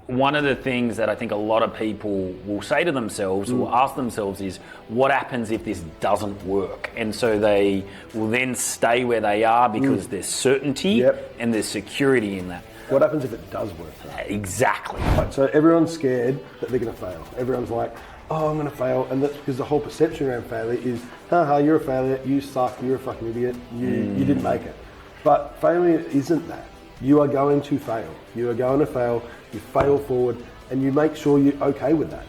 one of the things that I think a lot of people will say to themselves or ask themselves is, what happens if this doesn't work? And so they will then stay where they are because there's certainty and there's security in that. What happens if it does work? Exactly. Right, so everyone's scared that they're going to fail. Everyone's like, oh, I'm going to fail. And that's because the whole perception around failure is, haha, you're a failure, you suck, you're a fucking idiot, you didn't make it. But failure isn't that. You are going to fail. You are going to fail, you fail forward, and you make sure you're okay with that.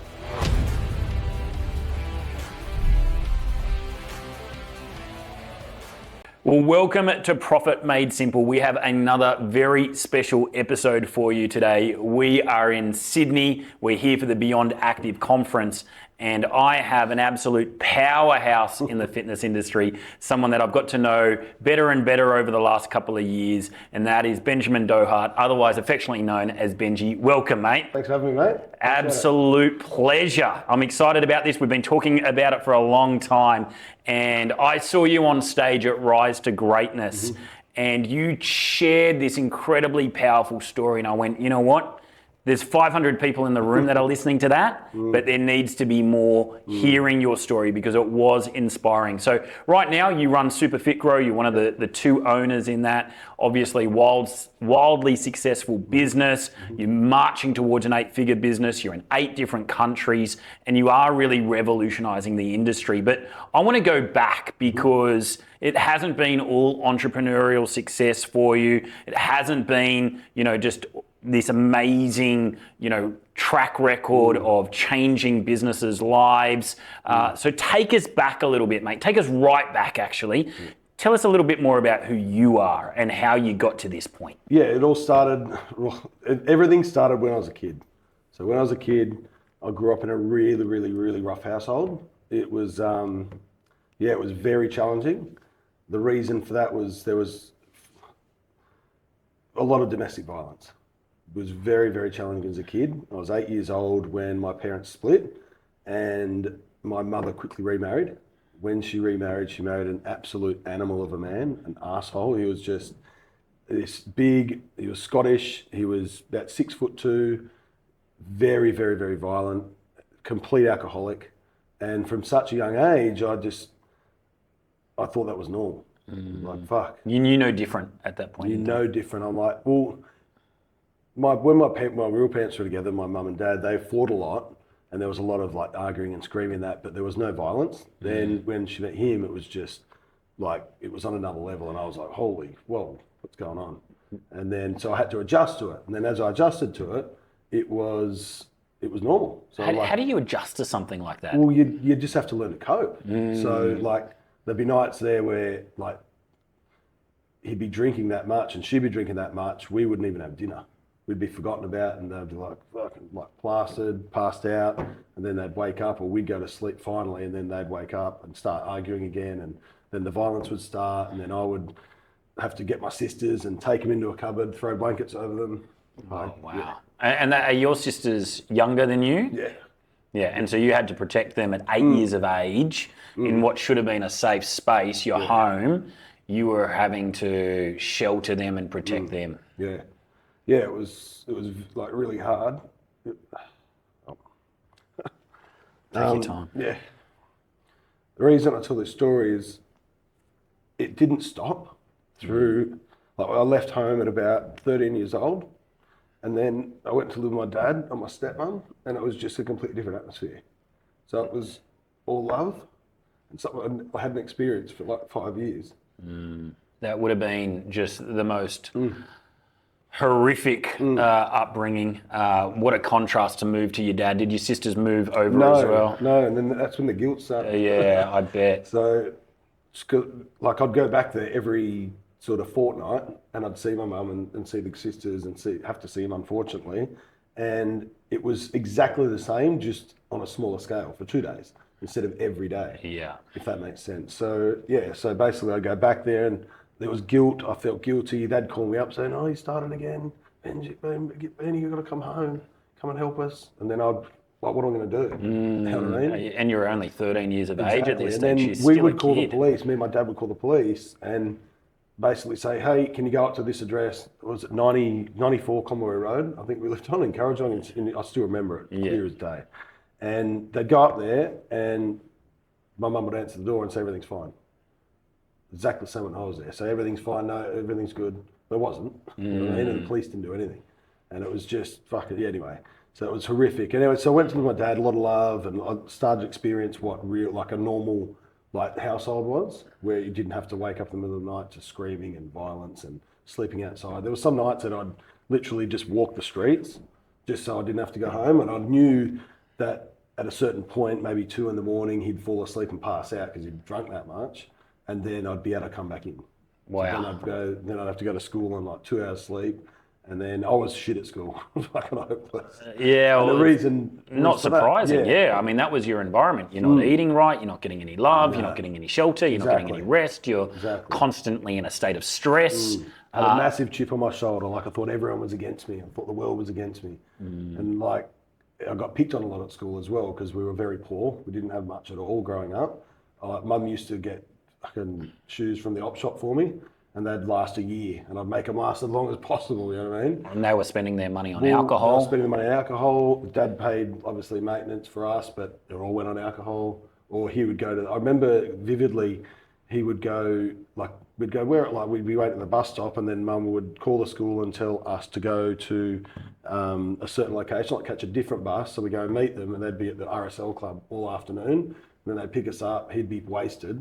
Well, welcome to Profit Made Simple. We have another very special episode for you today. We are in Sydney. We're here for the Beyond Active conference, and I have an absolute powerhouse in the fitness industry, someone that I've got to know better and better over the last couple of years, and that is Benji Doart, otherwise affectionately known as Benji. Welcome, mate. Thanks for having me, mate. Absolute pleasure. I'm excited about this. We've been talking about it for a long time, and I saw you on stage at Rise to Greatness, and you shared this incredibly powerful story, and I went, you know what? There's 500 people in the room that are listening to that, but there needs to be more hearing your story because it was inspiring. So right now you run Super Fit Grow. You're one of the two owners in that. Obviously wildly successful business. You're marching towards an 8-figure business. You're in 8 different countries and you are really revolutionizing the industry. But I want to go back because it hasn't been all entrepreneurial success for you. It hasn't been, just this amazing, track record of changing businesses' lives. So take us back a little bit, mate. Take us right back, actually. Tell us a little bit more about who you are and how you got to this point. Yeah, everything started when I was a kid. So when I was a kid, I grew up in a really, really, really rough household. It was, it was very challenging. The reason for that was there was a lot of domestic violence. It was very, very challenging as a kid. I was 8 years old when my parents split and my mother quickly remarried. When she remarried, she married an absolute animal of a man, an asshole. He was just this big, he was Scottish, he was about 6'2", very, very, very violent, complete alcoholic. And from such a young age, I thought that was normal. Like, fuck. You knew no different at that point. You know different. I'm like, well, when my real parents were together, my mum and dad, they fought a lot and there was a lot of like arguing and screaming but there was no violence. Then when she met him, it was just like, it was on another level and I was like, holy, whoa, what's going on? And then, so I had to adjust to it. And then as I adjusted to it, it was normal. So how do you adjust to something like that? Well, you just have to learn to cope. So like, there'd be nights there where like, he'd be drinking that much and she'd be drinking that much, we wouldn't even have dinner. We'd be forgotten about and they'd be like fucking like plastered, passed out, and then they'd wake up or we'd go to sleep finally and then they'd wake up and start arguing again and then the violence would start and then I would have to get my sisters and take them into a cupboard, throw blankets over them. Oh, wow. Yeah. And are your sisters younger than you? Yeah. Yeah, and so you had to protect them at 8 years of age in what should have been a safe space, your home. You were having to shelter them and protect them. Yeah. Yeah, it was like really hard. Take your time. Yeah. The reason I tell this story is it didn't stop through, like I left home at about 13 years old and then I went to live with my dad and my stepmom and it was just a completely different atmosphere. So it was all love and something I hadn't experienced for like 5 years. That would have been just the most horrific upbringing. What a contrast to move to your dad. Did your sisters move over as well? No, and then that's when the guilt started. Yeah, I bet. So, like I'd go back there every sort of fortnight and I'd see my mum and see the sisters and have to see them unfortunately. And it was exactly the same, just on a smaller scale for 2 days instead of every day. Yeah. If that makes sense. So, yeah, so basically I'd go back there and there was guilt. I felt guilty. They'd call me up saying, oh, you started again. Benji, you've got to come home. Come and help us. And then what am I going to do? You know what I mean? And you were only 13 years of age at this stage. And then we would call the police. Me and my dad would call the police and basically say, hey, can you go up to this address? Was it 94 Conway Road? I think we lived on in Currajong, and I still remember it clear as day. And they'd go up there, and my mum would answer the door and say everything's fine. Exactly the same when I was there. So everything's fine, no, everything's good. But it wasn't. You know what I mean? And the police didn't do anything. And it was just fucking, yeah, anyway. So it was horrific. Anyway, so I went to live with my dad, a lot of love, and I started to experience what real, like a normal like household was, where you didn't have to wake up in the middle of the night to screaming and violence and sleeping outside. There were some nights that I'd literally just walk the streets just so I didn't have to go home. And I knew that at a certain point, maybe 2 a.m, he'd fall asleep and pass out because he'd drunk that much. And then I'd be able to come back in. Wow. So then I'd have to go to school on like 2 hours sleep. And then I was shit at school. Fucking hopeless. Yeah. And Well, the reason not surprising. that, Yeah. I mean, that was your environment. You're not eating right. You're not getting any love. You're not getting any shelter. You're not getting any rest. You're constantly in a state of stress. I had a massive chip on my shoulder. Like I thought everyone was against me. I thought the world was against me. And like I got picked on a lot at school as well because we were very poor. We didn't have much at all growing up. Mum used to get fucking shoes from the op shop for me. And they'd last a year, and I'd make them last as long as possible, you know what I mean? And they were spending their money on They alcohol. were spending the money on alcohol. Dad paid, obviously, maintenance for us, but it all went on alcohol. Or he would go to, I remember vividly, he would go, like, we'd be waiting at the bus stop, and then Mum would call the school and tell us to go to a certain location, like catch a different bus. So we go and meet them, and they'd be at the RSL club all afternoon. And then they'd pick us up, he'd be wasted.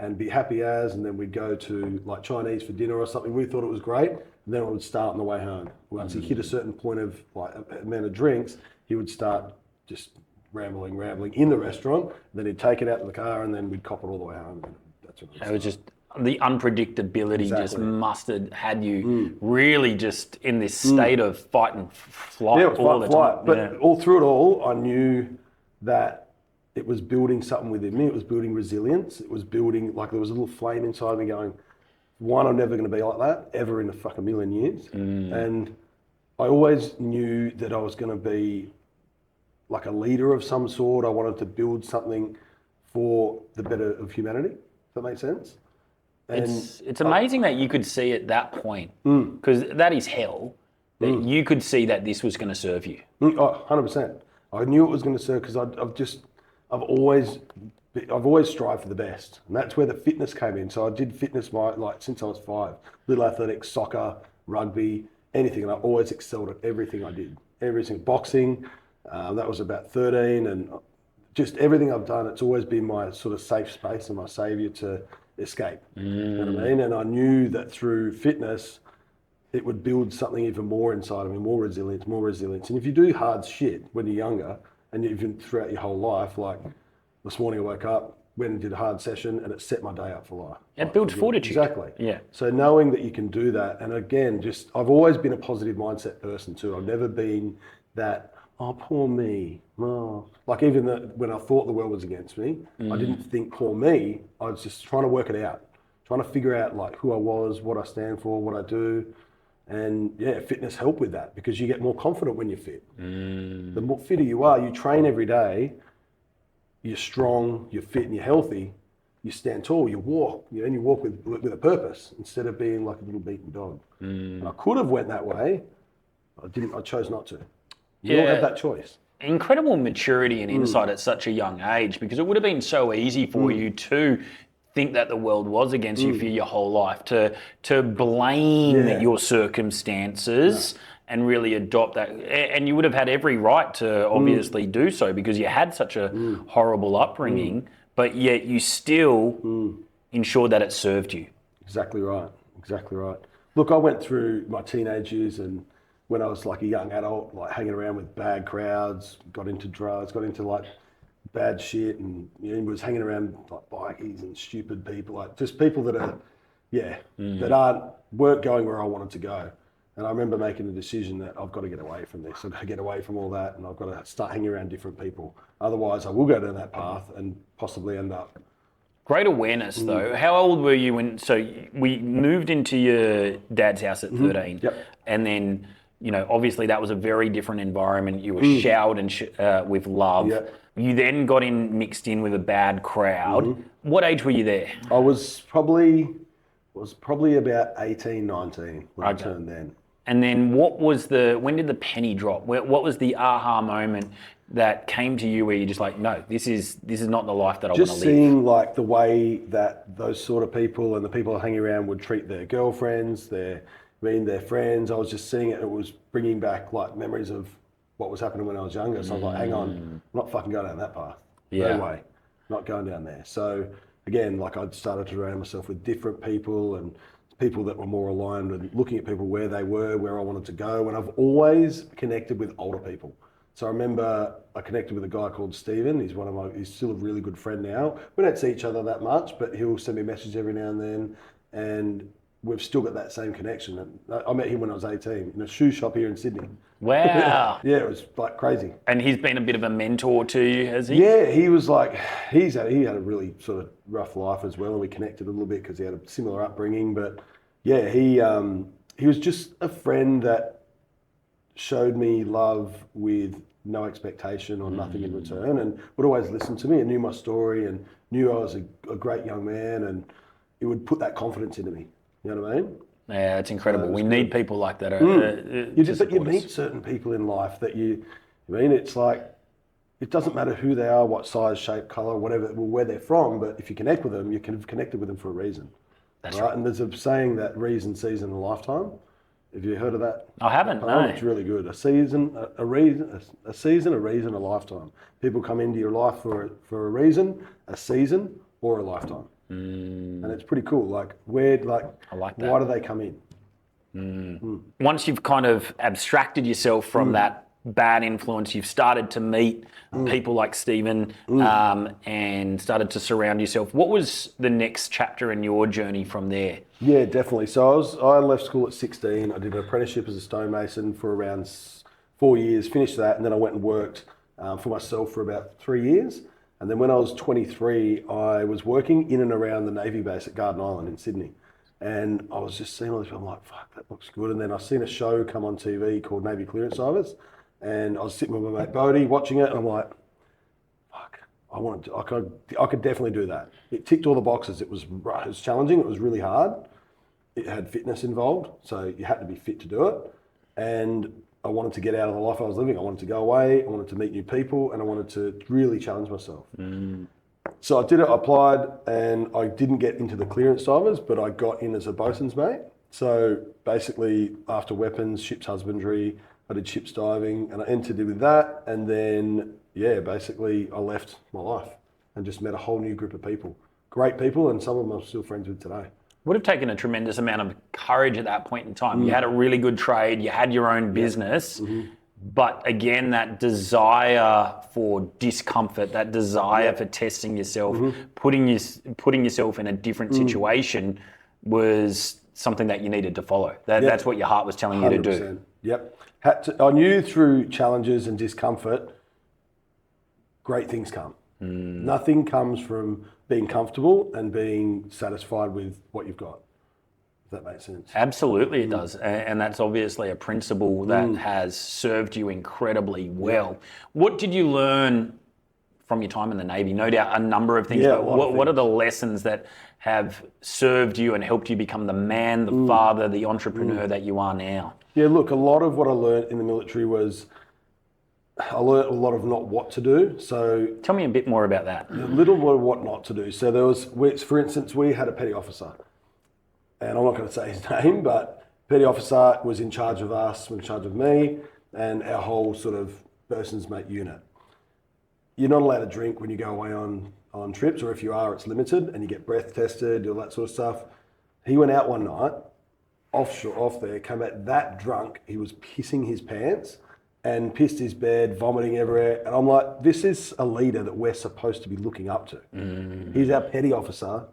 And be happy as, and then we'd go to like Chinese for dinner or something. We thought it was great, and then it would start on the way home. Once he hit a certain point of like amount of drinks, he would start just rambling in the restaurant. Then he'd take it out to the car, and then we'd cop it all the way home. And that's what it was just the unpredictability just must have had you really just in this state of fight and flight all the time. But all through it all, I knew that it was building something within me. It was building resilience. It was building, like there was a little flame inside me going, one, I'm never going to be like that ever in a fucking million years. And I always knew that I was going to be like a leader of some sort. I wanted to build something for the better of humanity. Does that make sense? And it's amazing that you could see at that point, because that is hell, that you could see that this was going to serve you. Oh, 100%. I knew it was going to serve because I've always strived for the best, and that's where the fitness came in. So I did fitness since I was 5, little athletics, soccer, rugby, anything, and I always excelled at everything I did. Everything, boxing, that was about 13, and just everything I've done. It's always been my sort of safe space and my saviour to escape. You know what I mean? And I knew that through fitness, it would build something even more inside of me, more resilience. And if you do hard shit when you're younger, and even throughout your whole life, like this morning I woke up, went and did a hard session, and it set my day up for life. It builds fortitude. Exactly. Yeah. So knowing that you can do that, and again, I've always been a positive mindset person too. I've never been that, oh, poor me. Oh. Like even when I thought the world was against me, I didn't think poor me. I was just trying to work it out, trying to figure out like who I was, what I stand for, what I do. And yeah, fitness helped with that because you get more confident when you're fit. The more fitter you are, you train every day, you're strong, you're fit and you're healthy, you stand tall, you walk, and you walk with a purpose instead of being like a little beaten dog. And I could have went that way, I chose not to. You all have that choice. Incredible maturity and insight at such a young age, because it would have been so easy for you to think that the world was against you for your whole life, to blame your circumstances and really adopt that. And you would have had every right to obviously do so because you had such a horrible upbringing, but yet you still ensured that it served you. Exactly right. Look, I went through my teenage years and when I was like a young adult, like hanging around with bad crowds, got into drugs, got into like bad shit, and was hanging around like bikies and stupid people, like just people that are, that weren't going where I wanted to go. And I remember making the decision that I've got to get away from this. I've got to get away from all that, and I've got to start hanging around different people. Otherwise, I will go down that path and possibly end up. Great awareness, though. How old were you when? So we moved into your dad's house at 13, and then obviously that was a very different environment. You were showered and with love. Yep. You then got mixed in with a bad crowd. What age were you there? I was probably, was probably about 18, 19 when I Okay. turned then. And then when did the penny drop? What was the aha moment that came to you where you're just like, no, this is not the life that I want to Just live? seeing like the way that those sort of people and the people hanging around would treat their girlfriends, their friends. I was just seeing it. It was bringing back like memories of what was happening when I was younger. So I was like, hang on, I'm not fucking going down that path. Yeah. No way, not going down there. So again, like I'd started to surround myself with different people and people that were more aligned and looking at people where they were, where I wanted to go. And I've always connected with older people. So I remember I connected with a guy called Stephen. He's still a really good friend now. We don't see each other that much, but he'll send me a message every now and then. And we've still got that same connection. And I met him when I was 18 in a shoe shop here in Sydney. Wow. Yeah, it was like crazy. And he's been a bit of a mentor to you, has he? Yeah, he was like, he had a really sort of rough life as well. And we connected a little bit because he had a similar upbringing. But yeah, he was just a friend that showed me love with no expectation or nothing in return, and would always listen to me and knew my story and knew I was a great young man, and it would put that confidence into me. You know what I mean? Yeah, it's incredible. We need people like that. You meet certain people in life that it's like, it doesn't matter who they are, what size, shape, color, whatever, where they're from, but if you connect with them, you can have connected with them for a reason. That's right. And there's a saying that reason, season, and lifetime. Have you heard of that? I haven't, no. It's really good. A season, a reason, a lifetime. People come into your life for a reason, a season, or a lifetime. And it's pretty cool. Like, I like that. why do they come in? Once you've kind of abstracted yourself from that bad influence, you've started to meet people like Stephen and started to surround yourself. What was the next chapter in your journey from there? Yeah, definitely. So I left school at 16. I did an apprenticeship as a stonemason for around 4 years, finished that, and then I went and worked for myself for about 3 years. And then when I was 23, I was working in and around the Navy base at Garden Island in Sydney. And I was just seeing all this, I'm like, fuck, that looks good. And then I seen a show come on TV called Navy Clearance Divers. And I was sitting with my mate Bodie watching it, and I'm like, fuck, I could definitely do that. It ticked all the boxes. It was challenging. It was really hard. It had fitness involved, so you had to be fit to do it. And I wanted to get out of the life I was living. I wanted to go away. I wanted to meet new people, and I wanted to really challenge myself. So I did it. I applied, and I didn't get into the clearance divers, but I got in as a bosun's mate. So basically, after weapons, ship's husbandry, I did ship's diving, and I entered with that. And then, yeah, basically, I left my life and just met a whole new group of people. Great people, and some of them I'm still friends with today. Would have taken a tremendous amount of courage at that point in time. You had a really good trade, you had your own business, but again, that desire for discomfort, that desire for testing yourself, putting yourself in a different situation was something that you needed to follow. That's what your heart was telling you to do. Yep. I knew through challenges and discomfort, great things come. Nothing comes from being comfortable and being satisfied with what you've got. If that makes sense. Absolutely it does. And that's obviously a principle that has served you incredibly well. What did you learn from your time in the Navy? No doubt a number of things, but what are the lessons that have served you and helped you become the man, the father, the entrepreneur that you are now? Yeah, look, a lot of what I learned in the military was I learned a lot of not what to do. So tell me a bit more about that. A little bit of what not to do. So for instance, we had a petty officer, and I'm not going to say his name, but petty officer was in charge of us, was in charge of me, and our whole sort of person's mate unit. You're not allowed to drink when you go away on trips, or if you are, it's limited, and you get breath tested, all that sort of stuff. He went out one night, off there, came out that drunk, he was pissing his pants and pissed his bed, vomiting everywhere. And I'm like, this is a leader that we're supposed to be looking up to. He's our petty officer,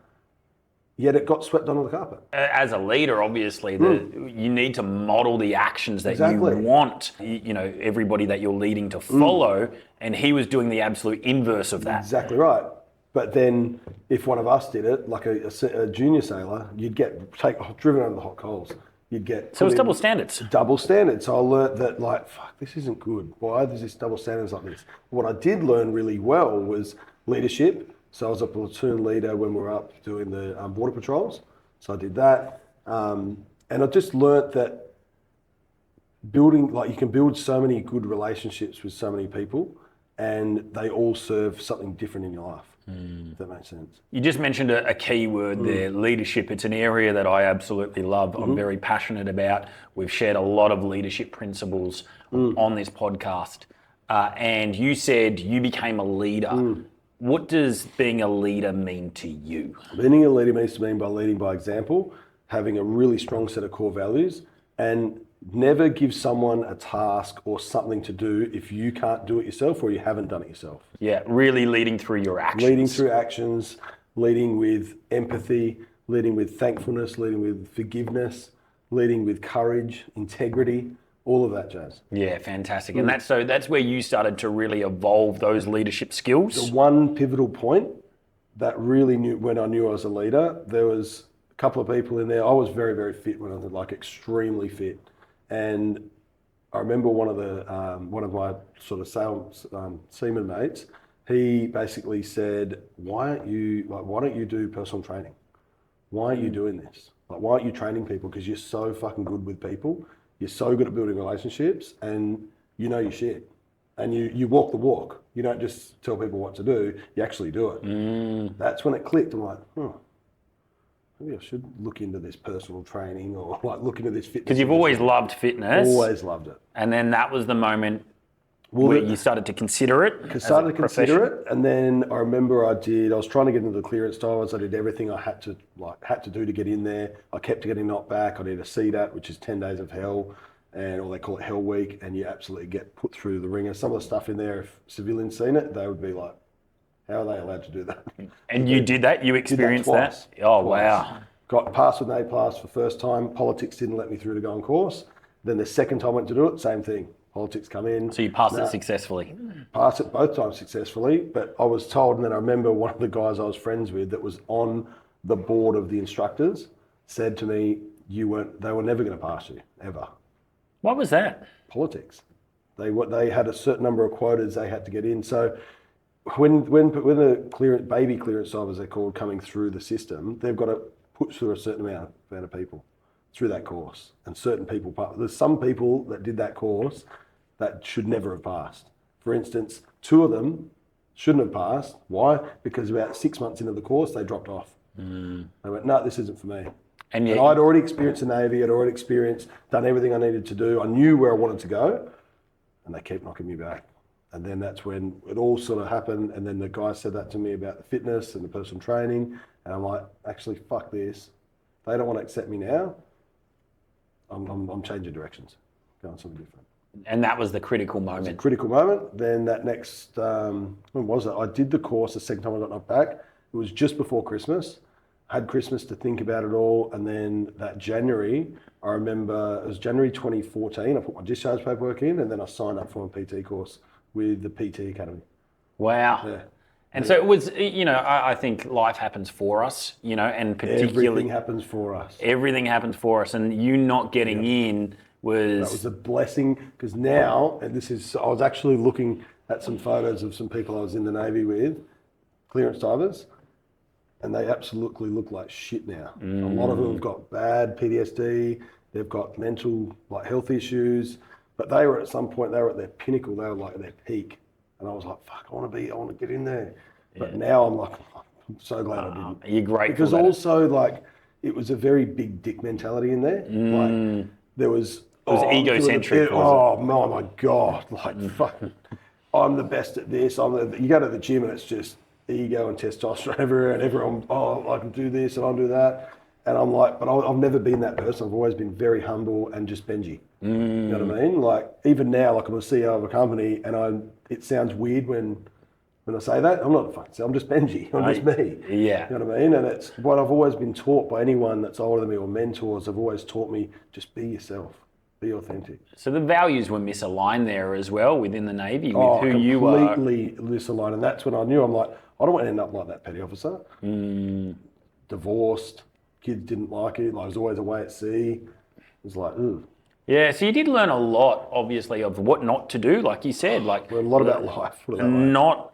yet it got swept under the carpet. As a leader, obviously, you need to model the actions that you want, everybody that you're leading to follow. And he was doing the absolute inverse of that. Exactly right. But then if one of us did it, like a junior sailor, you'd get driven under the hot coals. You'd get so it's double standards. Double standards. So I learned that, like, fuck, this isn't good. Why is this double standards like this? What I did learn really well was leadership. So I was a platoon leader when we were up doing the border patrols. So I did that. And I just learnt that building, like you can build so many good relationships with so many people and they all serve something different in your life. If that makes sense. You just mentioned a key word there, leadership. It's an area that I absolutely love. I'm very passionate about. We've shared a lot of leadership principles on this podcast. And you said you became a leader. What does being a leader mean to you? Being a leader means to me by leading by example, having a really strong set of core values, and never give someone a task or something to do if you can't do it yourself or you haven't done it yourself. Yeah, really leading through your actions. Leading through actions, leading with empathy, leading with thankfulness, leading with forgiveness, leading with courage, integrity, all of that jazz. Yeah, fantastic. And that's where you started to really evolve those leadership skills. The one pivotal point that really knew when I knew I was a leader, there was a couple of people in there. I was very, very fit when I was like extremely fit. And I remember one of my sort of sales seaman mates. He basically said, "Why don't you do personal training? Why aren't you doing this? Like, why aren't you training people? Because you're so fucking good with people. You're so good at building relationships, and you know your shit. And you walk the walk. You don't just tell people what to do. You actually do it." That's when it clicked. I'm like, maybe I should look into this personal training or like look into this fitness. Because you've always loved fitness. Always loved it. And then that was the moment where you started to consider it. Started to consider it, and then I remember I was trying to get into the clearance divers. I did everything I had to do to get in there. I kept getting knocked back. I did a CDAT, which is 10 days of hell, or they call it Hell Week, and you absolutely get put through the ringer. Some of the stuff in there, if civilians seen it, they would be like, how are they allowed to do that? And you did that? You experienced that? Oh, twice. Wow. Got passed with an A+ for first time. Politics didn't let me through to go on course. Then the second time I went to do it, same thing. Politics come in. So you passed it successfully? Passed it both times successfully, but I was told, and then I remember one of the guys I was friends with that was on the board of the instructors said to me, they were never going to pass you, ever. What was that? Politics. They had a certain number of quotas they had to get in. So when the baby clearance divers, they're called, coming through the system, they've got to put through a certain amount of people through that course. And certain people, there's some people that did that course that should never have passed. For instance, 2 of them shouldn't have passed. Why? Because about 6 months into the course, they dropped off. They went, no, this isn't for me. And I'd already experienced the Navy, I'd already done everything I needed to do. I knew where I wanted to go, and they kept knocking me back. And then that's when it all sort of happened. And then the guy said that to me about the fitness and the personal training. And I'm like, actually, fuck this. They don't want to accept me now. I'm changing directions, going something different. And that was the critical moment. It was a critical moment. Then that next, when was it? I did the course the second time I got knocked back. It was just before Christmas. I had Christmas to think about it all. And then that January, I remember it was January 2014. I put my discharge paperwork in, and then I signed up for a PT course with the PT Academy. Wow. Yeah. And so it was, I think life happens for us, and particularly... Everything happens for us. Everything happens for us. And you not getting in was... That was a blessing, because now, and I was actually looking at some photos of some people I was in the Navy with, clearance divers, and they absolutely look like shit now. A lot of them have got bad PTSD, they've got mental health issues, but they were at some point, they were at their pinnacle, they were like at their peak. And I was like, fuck, I want to get in there. But now I'm like, I'm so glad I didn't. You're grateful. Because also it was a very big dick mentality in there. Like there was... It was egocentric. Oh my God. Fuck, I'm the best at this. You go to the gym and it's just ego and testosterone everywhere, and everyone, I can do this and I'll do that. And I'm like, but I've never been that person. I've always been very humble and just Benji. You know what I mean? Like even now, I'm a CEO of a company, and it sounds weird when I say that. I'm not a fucking CEO, I'm just Benji. I'm just me. Yeah. You know what I mean? And it's what I've always been taught by anyone that's older than me or mentors. Have always taught me, just be yourself. Be authentic. So the values were misaligned there as well within the Navy with who you are. Completely misaligned. And that's when I knew, I'm like, I don't want to end up like that petty officer. Divorced. Kids didn't like it. I was always away at sea. It was like, ooh. Yeah, so you did learn a lot, obviously, of what not to do, like you said. Learn a lot about life. Not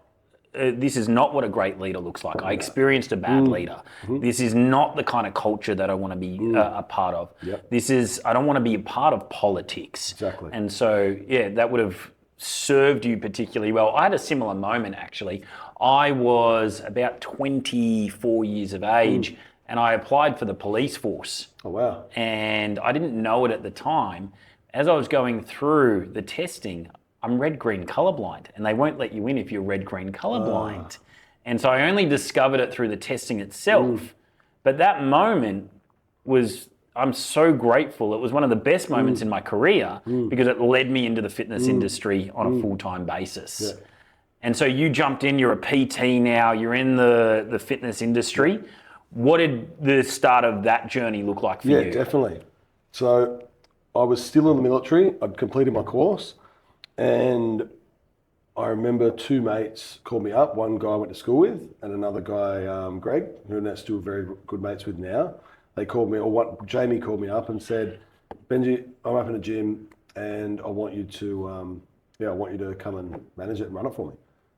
this is not what a great leader looks like. I experienced a bad leader. This is not the kind of culture that I want to be a part of. I don't want to be a part of politics. Exactly. And so, yeah, that would have served you particularly well. I had a similar moment, actually. I was about 24 years of age and I applied for the police force. Oh, wow. And I didn't know it at the time. As I was going through the testing, I'm red, green, colorblind, and they won't let you in if you're red, green, colorblind. And so I only discovered it through the testing itself. But that moment I'm so grateful. It was one of the best moments in my career because it led me into the fitness industry on a full-time basis. Yeah. And so you jumped in, you're a PT now, you're in the fitness industry. What did the start of that journey look like for you? Yeah, definitely. So I was still in the military. I'd completed my course. And I remember two mates called me up. One guy I went to school with and another guy, Greg, who I'm still very good mates with now. They called me, Jamie called me up and said, Benji, I'm up in the gym and I want you to come and manage it and run it for me.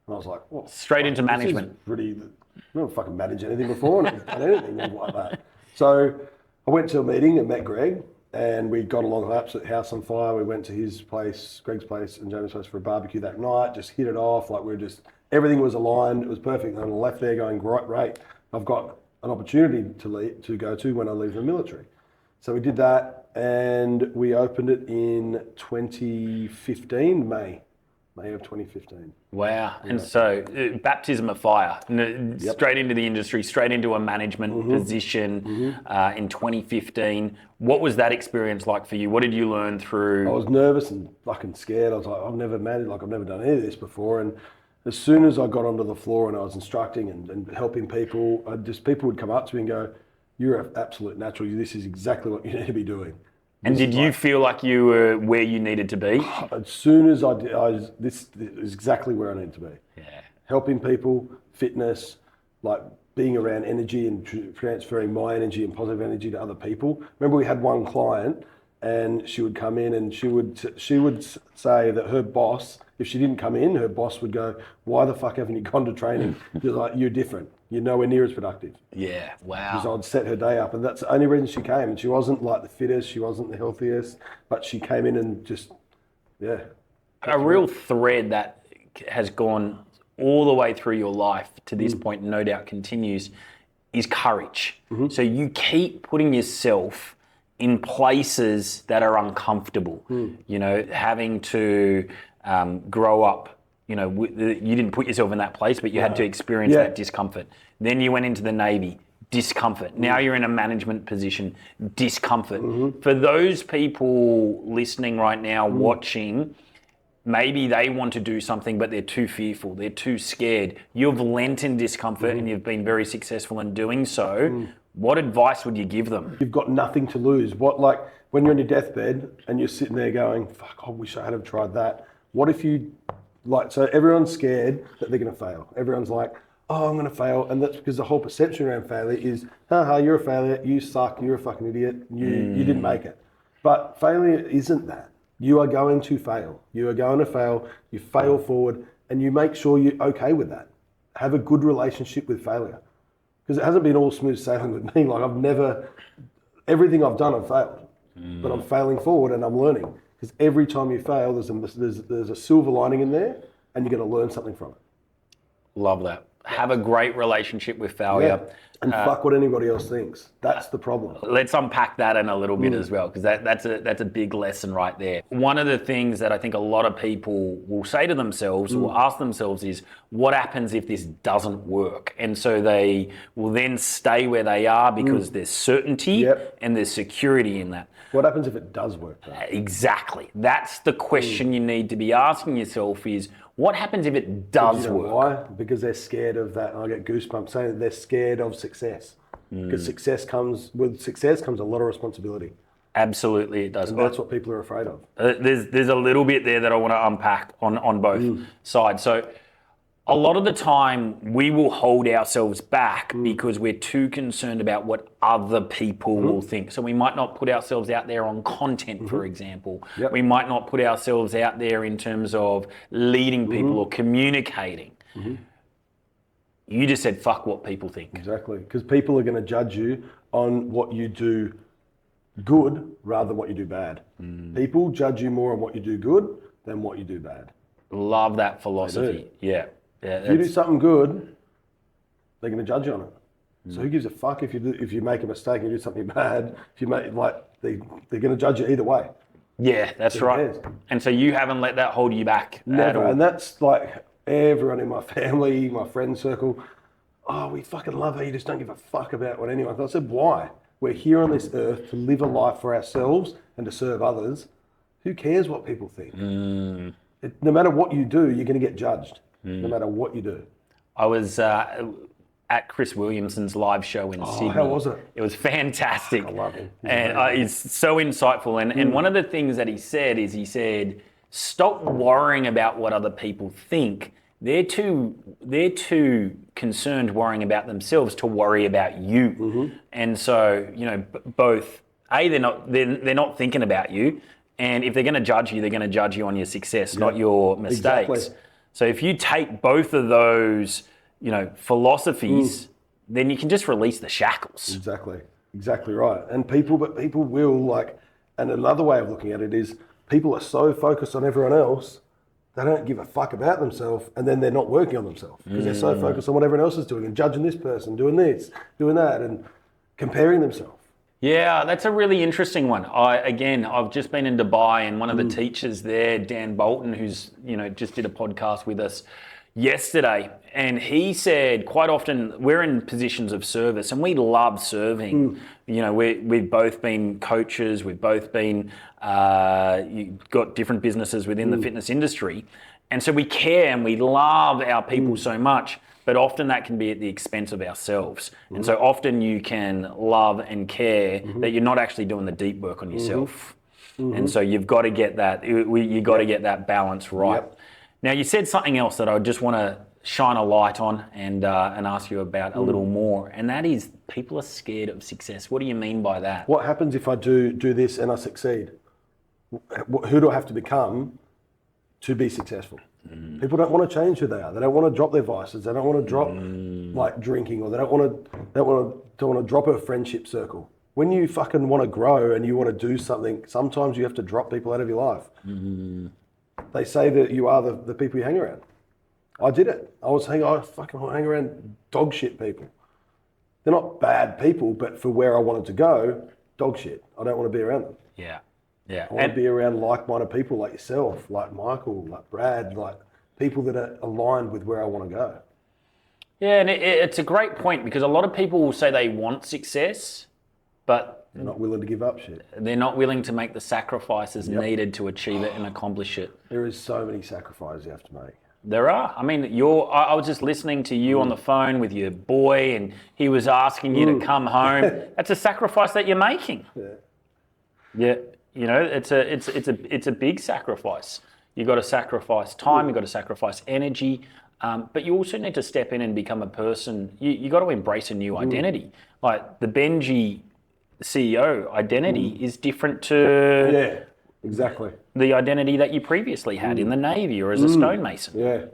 And I was like, well, straight into management. I've never fucking managed anything before, and I've done anything like that. So I went to a meeting and met Greg, and we got along absolute house on fire. We went to his place, Greg's place, and Jamie's place for a barbecue that night. Just hit it off, everything was aligned. It was perfect. And I left there going, great. I've got an opportunity to go to when I leave the military. So we did that, and we opened it in 2015, May of 2015. Wow. Yeah. And so baptism of fire, straight into the industry, straight into a management position in 2015. What was that experience like for you? What did you learn through? I was nervous and fucking scared. I was like, I've never managed, I've never done any of this before. And as soon as I got onto the floor and I was instructing and helping people, people would come up to me and go, you're an absolute natural. This is exactly what you need to be doing. And did you feel like you were where you needed to be? As soon as this is exactly where I need to be. Yeah. Helping people, fitness, like being around energy and transferring my energy and positive energy to other people. Remember, we had one client, and she would come in and she would say that her boss, if she didn't come in, her boss would go, "Why the fuck haven't you gone to training? You're different. You're nowhere near as productive." Yeah, wow. Because I'd set her day up, and that's the only reason she came. And she wasn't like the fittest, she wasn't the healthiest, but she came in and just, yeah. A real thread that has gone all the way through your life to this point, and no doubt continues, is courage. So you keep putting yourself in places that are uncomfortable. You know, having to grow up. You know, you didn't put yourself in that place, but you had to experience that discomfort. Then you went into the Navy, discomfort. Now you're in a management position, discomfort. For those people listening right now, watching, maybe they want to do something, but they're too fearful, they're too scared. You've lent in discomfort and you've been very successful in doing so. What advice would you give them? You've got nothing to lose. When you're on your deathbed and you're sitting there going, fuck, I wish I had have tried that. What if you, so everyone's scared that they're going to fail. Everyone's like, oh, I'm going to fail. And that's because the whole perception around failure is, haha, you're a failure, you suck, you're a fucking idiot, you didn't make it. But failure isn't that. You are going to fail. You are going to fail, you fail forward, and you make sure you're okay with that. Have a good relationship with failure. Because it hasn't been all smooth sailing with me. Everything I've done, I've failed. But I'm failing forward and I'm learning. Because every time you fail, there's a silver lining in there, and you're going to learn something from it. Love that. Have a great relationship with failure. Yeah. And fuck what anybody else thinks. That's the problem. Let's unpack that in a little bit as well, because that's a big lesson right there. One of the things that I think a lot of people will say to themselves or ask themselves is, what happens if this doesn't work? And so they will then stay where they are because there's certainty and there's security in that. What happens if it does work, though? Exactly. That's the question you need to be asking yourself is, what happens if it does work? Why? Because they're scared of that. And I get goosebumps saying that they're scared of success. Because success comes a lot of responsibility. Absolutely, it does. And that's what people are afraid of. There's a little bit there that I want to unpack on both sides. So a lot of the time we will hold ourselves back because we're too concerned about what other people will think. So we might not put ourselves out there on content, for example. We might not put ourselves out there in terms of leading people or communicating. You just said, fuck what people think. Exactly. Because people are going to judge you on what you do good rather than what you do bad. People judge you more on what you do good than what you do bad. Love that philosophy. Yeah. If you do something good, they're going to judge you on it. So who gives a fuck if you make a mistake and you do something bad? If you make they're going to judge you either way. Yeah, that's right. And so you haven't let that hold you back at all. And that's like everyone in my family, my friend circle. Oh, we fucking love her. You just don't give a fuck about what anyone. I said, why? We're here on this earth to live a life for ourselves and to serve others. Who cares what people think? No matter what you do, you're going to get judged. No matter what you do. I was at Chris Williamson's live show in Sydney. How was it? It was fantastic. I love him. He's so insightful. And one of the things that he said, stop worrying about what other people think. They're too concerned worrying about themselves to worry about you. And so, both they're not thinking about you, and if they're going to judge you, they're going to judge you on your success, not your mistakes. Exactly. So if you take both of those, philosophies, then you can just release the shackles. Exactly right. And people will and another way of looking at it is people are so focused on everyone else. They don't give a fuck about themselves, and then they're not working on themselves because they're so focused on what everyone else is doing and judging this person, doing this, doing that, and comparing themselves. Yeah, that's a really interesting one. I've just been in Dubai, and one of the teachers there, Dan Bolton, who's just did a podcast with us yesterday, and he said quite often we're in positions of service, and we love serving. We've both been coaches, we've both been got different businesses within the fitness industry, and so we care and we love our people so much. But often that can be at the expense of ourselves. And so often you can love and care that you're not actually doing the deep work on yourself. And so you've got to get that, you've got to get that balance right. Now you said something else that I just want to shine a light on and ask you about a little more. And that is people are scared of success. What do you mean by that? What happens if I do this and I succeed? Who do I have to become to be successful? People don't want to change who they are. They don't want to drop their vices. They don't want to drop drinking, or they don't want to drop a friendship circle. When you fucking want to grow and you want to do something, sometimes you have to drop people out of your life. They say that you are the people you hang around. I did it. I fucking hang around dog shit people. They're not bad people, but for where I wanted to go, dog shit. I don't want to be around them. Yeah. I want to be around like-minded people like yourself, like Michael, like Brad, like people that are aligned with where I want to go. Yeah, and it's a great point, because a lot of people will say they want success, but they're not willing to give up shit. They're not willing to make the sacrifices needed to achieve it and accomplish it. There is so many sacrifices you have to make. There are. I mean, I was just listening to you on the phone with your boy, and he was asking you to come home. That's a sacrifice that you're making. Yeah. It's a big sacrifice. You've got to sacrifice time, you've got to sacrifice energy, but you also need to step in and become a person. You got to embrace a new identity. Like the Benji CEO identity is different to exactly the identity that you previously had in the Navy or as a stonemason. Yeah,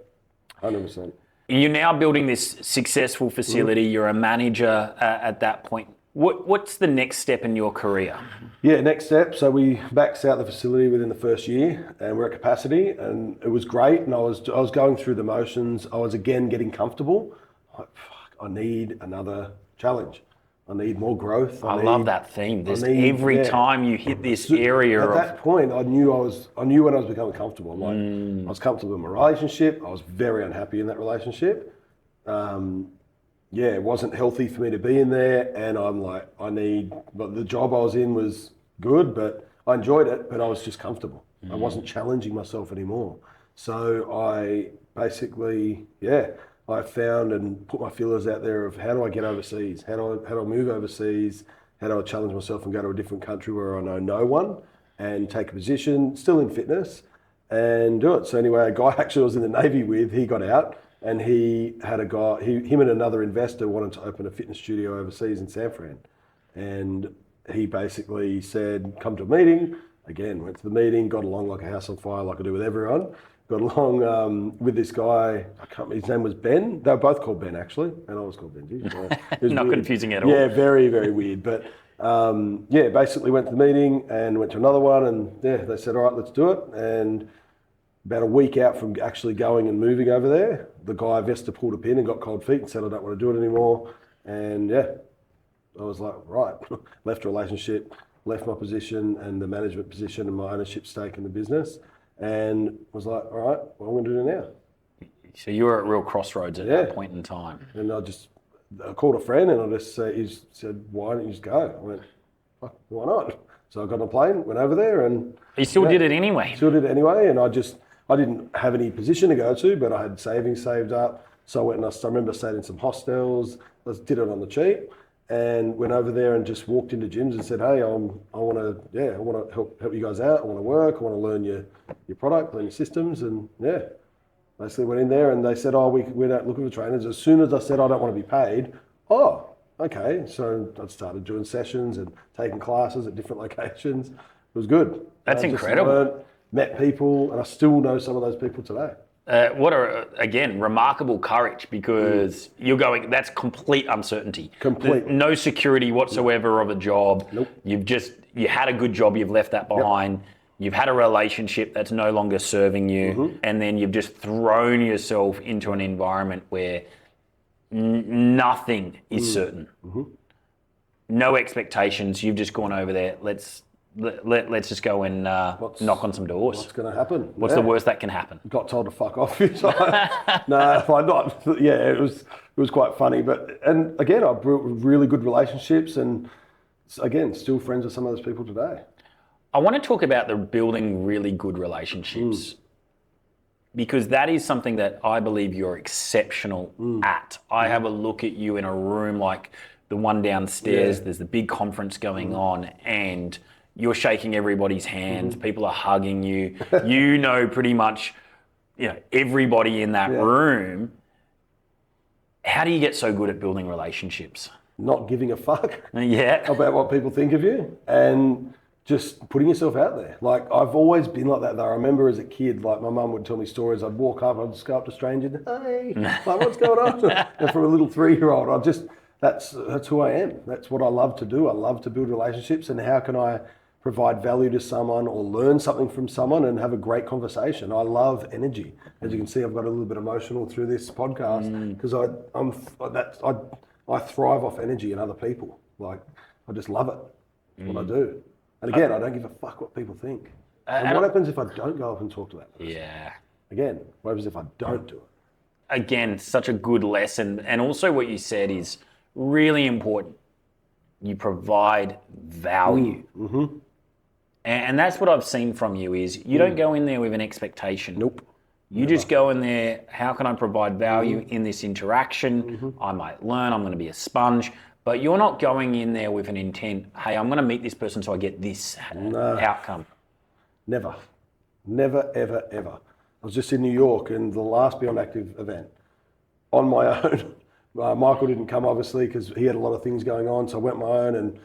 100%. You're now building this successful facility. You're a manager at that point. What's the next step in your career? Yeah, next step. So we maxed out the facility within the first year, and we're at capacity, and it was great. And I was going through the motions. I was again getting comfortable. Like, fuck, I need another challenge. I need more growth. I love that theme. Every time you hit this area. At that point, I knew when I was becoming comfortable. I was comfortable in my relationship. I was very unhappy in that relationship. It wasn't healthy for me to be in there, and I'm like, but the job I was in was good, but I enjoyed it, but I was just comfortable. I wasn't challenging myself anymore. So I basically, I found and put my feelers out there of how do I get overseas? How do I move overseas? How do I challenge myself and go to a different country where I know no one and take a position, still in fitness, and do it. So anyway, a guy actually I was in the Navy with, he got out, and he had him and another investor wanted to open a fitness studio overseas in San Fran. And he basically said, come to a meeting. Again, went to the meeting, got along like a house on fire, like I do with everyone. got along with this guy. His name was Ben. They were both called Ben actually, and I was called Benji. So it was Not weird. confusing at all. Yeah, very, very weird. But basically went to the meeting and went to another one, and they said, all right, let's do it. And about a week out from actually going and moving over there, the guy Vesta pulled a pin and got cold feet and said, I don't want to do it anymore. And I was like, right, left a relationship, left my position and the management position and my ownership stake in the business, and was like, all right, what am I going to do now? So you were at real crossroads at that point in time. And I called a friend and he said, why don't you just go? I went, fuck, why not? So I got on a plane, went over there, and you still did it anyway. Still did it anyway, and I didn't have any position to go to, but I had savings saved up. So I went and I remember stayed in some hostels. I did it on the cheap, and went over there and just walked into gyms and said, "Hey, I want to help you guys out. I want to work. I want to learn your product, learn your systems." And basically went in there and they said, "Oh, we're not looking for trainers." As soon as I said I don't want to be paid, okay. So I started doing sessions and taking classes at different locations. It was good. That's incredible. Met people, and I still know some of those people today. What again, remarkable courage, because you're going, that's complete uncertainty. Complete. No security whatsoever of a job. Nope. You had a good job, you've left that behind. Yep. You've had a relationship that's no longer serving you. And then you've just thrown yourself into an environment where nothing is certain. No expectations. You've just gone over there. Let's just go and knock on some doors. What's going to happen? What's the worst that can happen? Got told to fuck off. No, why not? Yeah, it was quite funny. And again, I built really good relationships, and again, still friends with some of those people today. I want to talk about the building really good relationships, because that is something that I believe you're exceptional at. I have a look at you in a room like the one downstairs. There's the big conference going on, and you're shaking everybody's hands. People are hugging you. You know pretty much, everybody in that room. How do you get so good at building relationships? Not giving a fuck about what people think of you, and just putting yourself out there. Like, I've always been like that though. I remember as a kid, like my mum would tell me stories. I'd walk up, I'd just go up to strangers, hey, like, what's going on? And for a little 3-year-old, that's who I am. That's what I love to do. I love to build relationships, and how can I provide value to someone or learn something from someone and have a great conversation. I love energy. As you can see, I've got a little bit emotional through this podcast because I thrive off energy in other people. Like, I just love it. It's what I do. And again, I don't give a fuck what people think. And what happens if I don't go up and talk to that person? Yeah. Again, what happens if I don't do it? Again, such a good lesson. And also what you said is really important. You provide value. And that's what I've seen from you is you don't go in there with an expectation. Nope. You just go in there, how can I provide value in this interaction? I might learn, I'm going to be a sponge. But you're not going in there with an intent, hey, I'm going to meet this person so I get this outcome. Never, ever, ever. I was just in New York in the last Beyond Active event on my own. Michael didn't come, obviously, because he had a lot of things going on. So I went my own and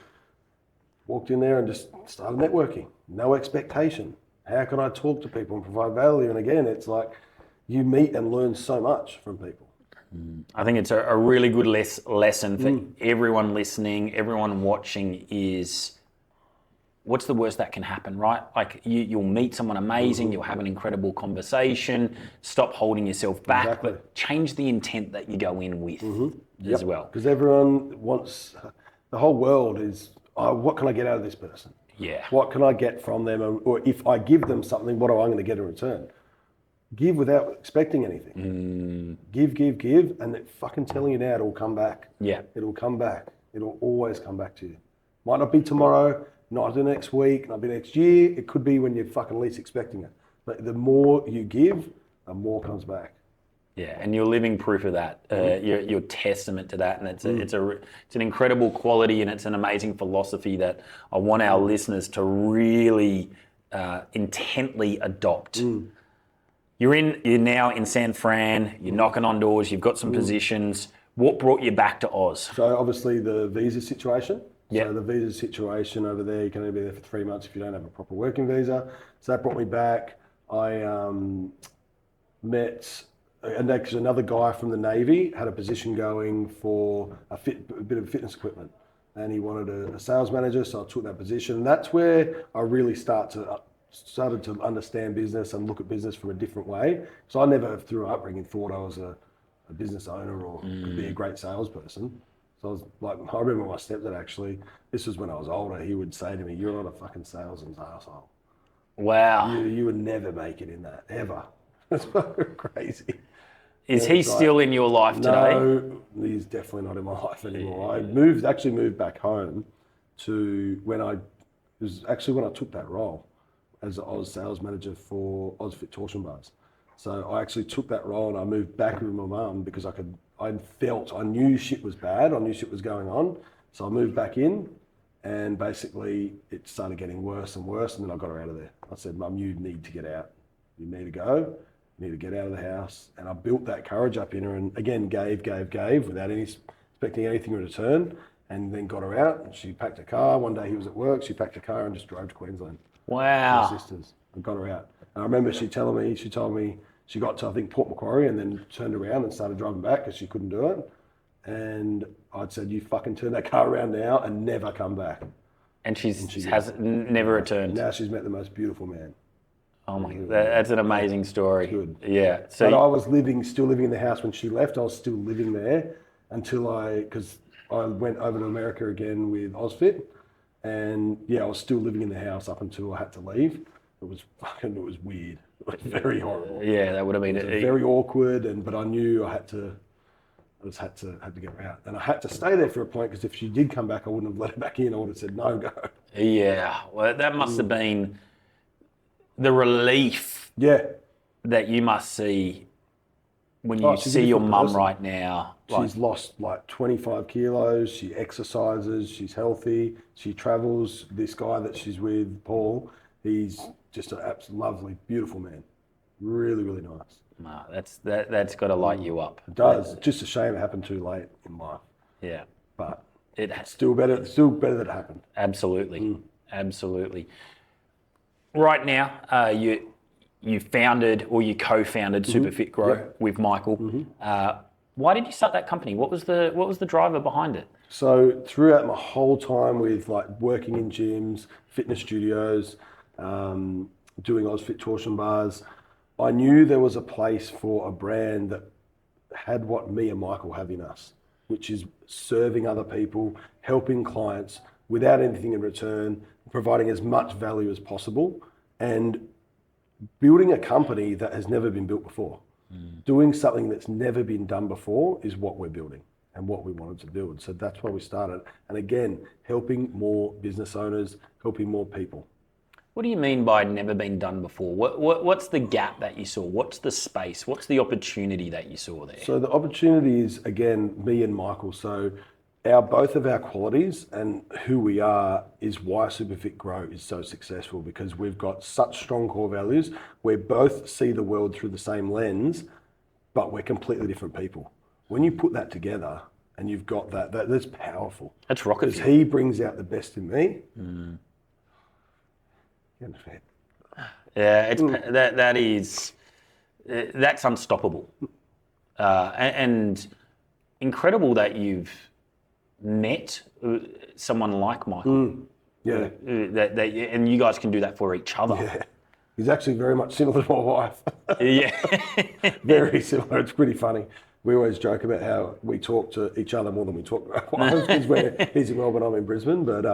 walked in there and just started networking. No expectation. How can I talk to people and provide value? And again, it's like you meet and learn so much from people. I think it's a really good lesson for everyone listening, everyone watching is, what's the worst that can happen, right? Like you'll meet someone amazing, you'll have an incredible conversation, stop holding yourself back, but change the intent that you go in with as well. Because everyone wants, the whole world is, what can I get out of this person? Yeah. What can I get from them? Or if I give them something, what am I going to get in return? Give without expecting anything. Give, and it fucking telling you now, it'll come back. Yeah. It'll come back. It'll always come back to you. Might not be tomorrow, not the next week, not be next year. It could be when you're fucking least expecting it. But the more you give, the more comes back. Yeah, and you're living proof of that. You're testament to that, and it's an incredible quality, and it's an amazing philosophy that I want our listeners to really intently adopt. You're now in San Fran. You're knocking on doors. You've got some positions. What brought you back to Oz? So obviously the visa situation. Yeah. So the visa situation over there, you can only be there for 3 months if you don't have a proper working visa. So that brought me back. I met, and actually another guy from the Navy had a position going for a bit of fitness equipment, and he wanted a sales manager, so I took that position. And that's where I really started to understand business and look at business from a different way. So I never, through upbringing, thought I was a business owner or could be a great salesperson. So I was like, I remember my stepdad actually, this was when I was older, he would say to me, "You're not a fucking salesman's asshole. Wow. You would never make it in that, ever." That's so crazy. Is he still in your life today? No, he's definitely not in my life anymore. I actually moved back home to when I took that role as Oz sales manager for Fit Torsion Bars. So I actually took that role and I moved back with my mum because I knew shit was bad, I knew shit was going on. So I moved back in and basically it started getting worse and worse, and then I got her out of there. I said, "Mum, you need to get out. You need to go. You need to get out of the house." And I built that courage up in her, and again, gave without expecting anything in return, and then got her out. And she packed her car. One day he was at work, she packed her car and just drove to Queensland. Wow. Her sisters, and got her out. And I remember she told me she got to, I think, Port Macquarie and then turned around and started driving back because she couldn't do it. And I'd said, "You fucking turn that car around now and never come back." And she has never returned. Now she's met the most beautiful man. Oh my God, that's an amazing story. Good. Yeah. So but I was still living in the house when she left. I was still living there until because I went over to America again with OzFit, and yeah, I was still living in the house up until I had to leave. It was weird. It was very horrible. Yeah, that would have been Very awkward, but I knew I just had to get her out, and I had to stay there for a point because if she did come back, I wouldn't have let her back in. I would have said, "No, go." Yeah, well, that must have been the relief that you must see when you see your mum right now. She's lost like 25 kilos. She exercises. She's healthy. She travels. This guy that she's with, Paul, he's just an absolutely lovely, beautiful man. Really, really nice. No, that's got to light you up. It does. Just a shame it happened too late in life. Yeah, but it's still better. It's still better that it happened. Absolutely, absolutely. Right now, you founded or you co-founded Superfit Grow with Michael. Why did you start that company? What was the driver behind it? So throughout my whole time with like working in gyms, fitness studios, doing Fit Torsion Bars, I knew there was a place for a brand that had what me and Michael have in us, which is serving other people, helping clients without anything in return, providing as much value as possible, and building a company that has never been built before. Doing something that's never been done before is what we're building and what we wanted to build. So that's why we started. And again, helping more business owners, helping more people. What do you mean by never been done before? What's the gap that you saw? What's the space? What's the opportunity that you saw there? So the opportunity is, again, me and Michael. So both of our qualities and who we are is why Superfit Grow is so successful, because we've got such strong core values. We both see the world through the same lens, but we're completely different people. When you put that together and you've got that's powerful. That's rocket fuel. Because he brings out the best in me. Yeah, that's unstoppable, and incredible that you've met someone like Michael. Yeah, and you guys can do that for each other. Yeah, he's actually very much similar to my wife. Yeah, very similar. It's pretty funny. We always joke about how we talk to each other more than we talk to our wives, because he's in Melbourne, I'm in Brisbane. But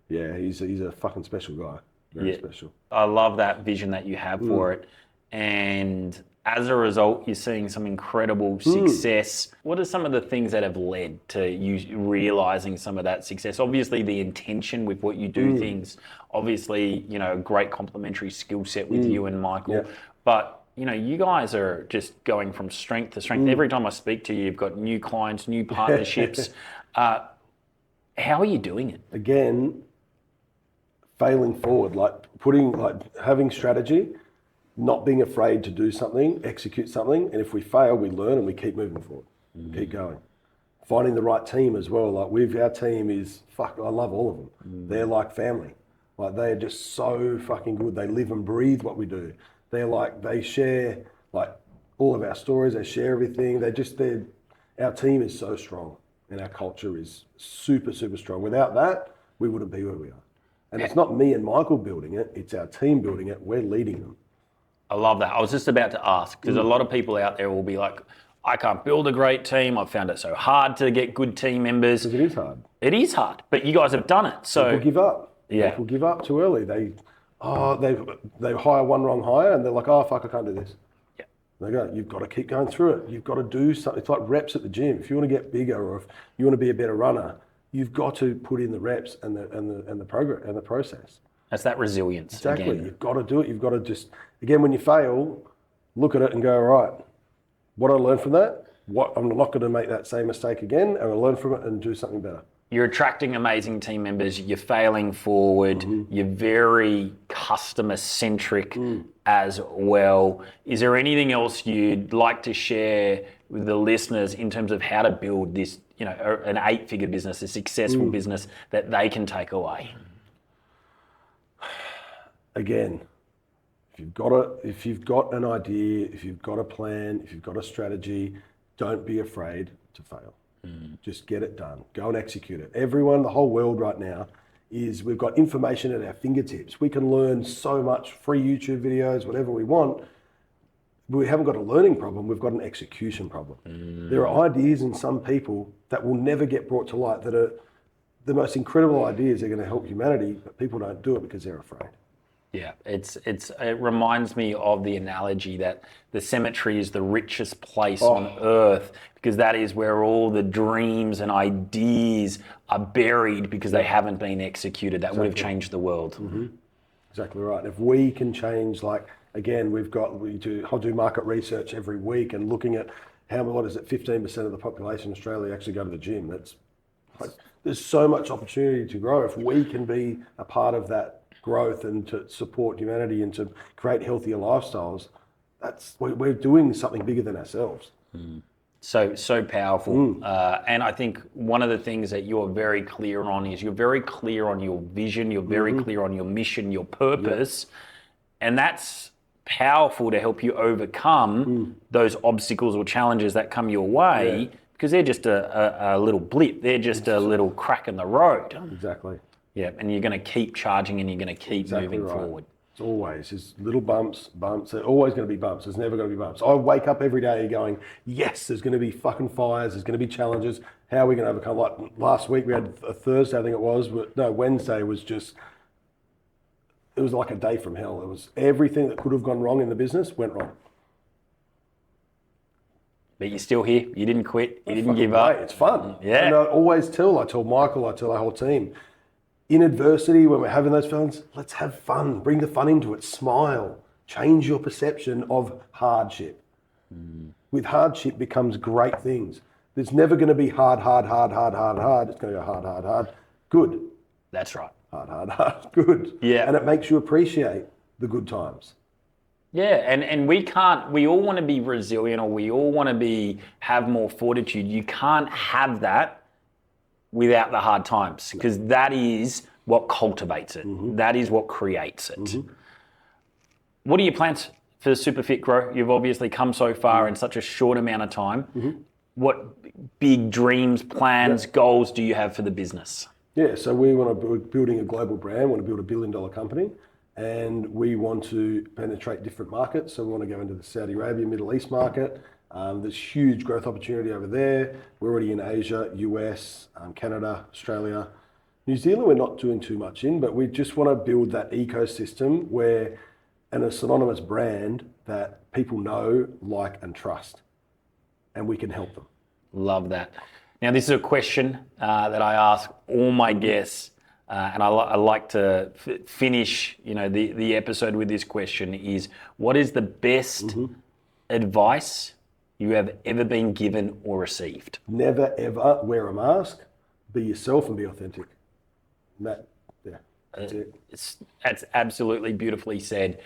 yeah, he's a fucking special guy. Very special. I love that vision that you have for it. And as a result, you're seeing some incredible success. What are some of the things that have led to you realizing some of that success? Obviously, the intention with what you do things, obviously, great complementary skill set with you and Michael. Yeah. But, you guys are just going from strength to strength. Every time I speak to you, you've got new clients, new partnerships. How are you doing it? Again, failing forward, having strategy, not being afraid to do something, execute something, and if we fail, we learn and we keep moving forward, keep going. Finding the right team as well. Our team is I love all of them. They're like family. They're just so fucking good. They live and breathe what we do. They share all of our stories. They share everything. Our team is so strong, and our culture is super, super strong. Without that, we wouldn't be where we are. And it's not me and Michael building it, it's our team building it. We're leading them. I love that. I was just about to ask, because a lot of people out there will be like, I can't build a great team. I've found it so hard to get good team members. Because it is hard. It is hard, but you guys have done it. So People give up. Yeah. People give up too early. They hire one wrong hire and they're like, oh, fuck, I can't do this. Yeah. They go, you've got to keep going through it. You've got to do something. It's like reps at the gym. If you want to get bigger or if you want to be a better runner, you've got to put in the reps and the progress and the process. That's that resilience. Exactly. Again. You've got to do it. You've got to just, again, when you fail, look at it and go, all right, what did I learn from that? I'm not going to make that same mistake again. I'm going to learn from it and do something better. You're attracting amazing team members. You're failing forward. You're very customer centric as well. Is there anything else you'd like to share with the listeners in terms of how to build this, an 8-figure business, a successful business that they can take away? Again, if you've got an idea, if you've got a plan, if you've got a strategy, don't be afraid to fail. Just get it done. Go and execute it. Everyone, the whole world right now we've got information at our fingertips. We can learn so much, free YouTube videos, whatever we want. We haven't got a learning problem, we've got an execution problem. There are ideas in some people that will never get brought to light that are the most incredible ideas that are going to help humanity, but people don't do it because they're afraid. Yeah, it reminds me of the analogy that the cemetery is the richest place on earth because that is where all the dreams and ideas are buried because they haven't been executed. That would have changed the world. Exactly right. If we can change, again, we do market research every week and looking at 15% of the population in Australia actually go to the gym. There's so much opportunity to grow. If we can be a part of that growth and to support humanity and to create healthier lifestyles, we're doing something bigger than ourselves. So powerful. And I think one of the things that you're very clear on is you're very clear on your vision, you're very clear on your mission, your purpose, and that's powerful to help you overcome those obstacles or challenges that come your way because they're just a little blip, they're just a little crack in the road. Exactly. Yeah, and you're going to keep charging and you're going to keep moving forward. It's always just little bumps. There's always going to be bumps. There's never going to be bumps. I wake up every day going, yes, there's going to be fucking fires. There's going to be challenges. How are we going to overcome? Like last week we had a Thursday, I think it was, but no, Wednesday was just, it was like a day from hell. It was everything that could have gone wrong in the business went wrong. But you're still here. You didn't quit. You didn't give up. It's fun. Yeah. And I tell Michael, I tell our whole team, in adversity, when we're having those feelings, let's have fun. Bring the fun into it. Smile. Change your perception of hardship. With hardship becomes great things. There's never going to be hard. It's going to go hard. Good. That's right. Hard. Good. Yeah. And it makes you appreciate the good times. Yeah, and we all want to be resilient or we all want to have more fortitude. You can't have that without the hard times because that is what cultivates it. That is what creates it. What are your plans for Superfit Grow? You've obviously come so far in such a short amount of time. What big dreams, plans, goals do you have for the business? Yeah, so we're building a global brand, we want to build $1 billion company, and we want to penetrate different markets. So we want to go into the Saudi Arabia, Middle East market. There's huge growth opportunity over there. We're already in Asia, US, Canada, Australia. New Zealand we're not doing too much in, but we just want to build that ecosystem and a synonymous brand that people know, like, and trust. And we can help them. Love that. Now, this is a question that I ask all my guests, and I like to finish, the episode with this question: is what is the best advice you have ever been given or received? Never ever wear a mask. Be yourself and be authentic. That's it. That's absolutely beautifully said.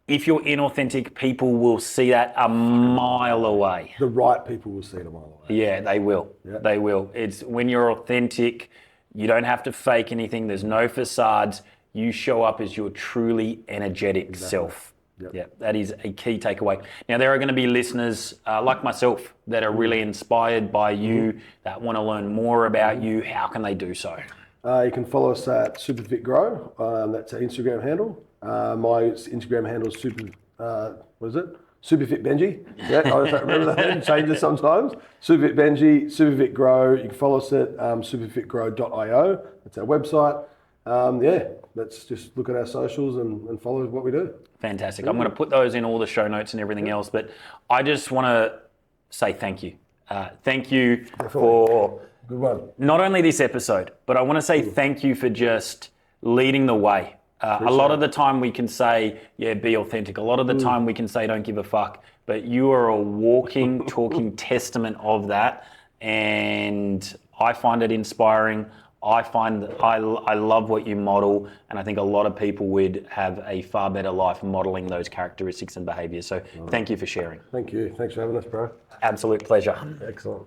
If you're inauthentic, people will see that a mile away. The right people will see it a mile away. Yeah, they will. Yeah. They will. It's when you're authentic, you don't have to fake anything. There's no facades. You show up as your truly energetic self. Yeah, that is a key takeaway. Now, there are going to be listeners like myself that are really inspired by you, that want to learn more about you. How can they do so? You can follow us at SuperFitGrow. That's our Instagram handle. My Instagram handle is SuperFit Benji. Yeah, I remember that name. Changes sometimes. SuperFit Benji, SuperFit Grow. You can follow us at superfitgrow.io. That's our website. Let's just look at our socials and follow what we do. Fantastic. I'm going to put those in all the show notes and everything else, but I just want to say thank you. Thank you for Good one. not only this episode, but I want to say thank you for just leading the way. A lot of the time we can say, yeah, be authentic. A lot of the time we can say, don't give a fuck. But you are a walking, talking testament of that. And I find it inspiring. I find that I love what you model. And I think a lot of people would have a far better life modeling those characteristics and behaviors. So thank you for sharing. Thank you. Thanks for having us, bro. Absolute pleasure. Excellent.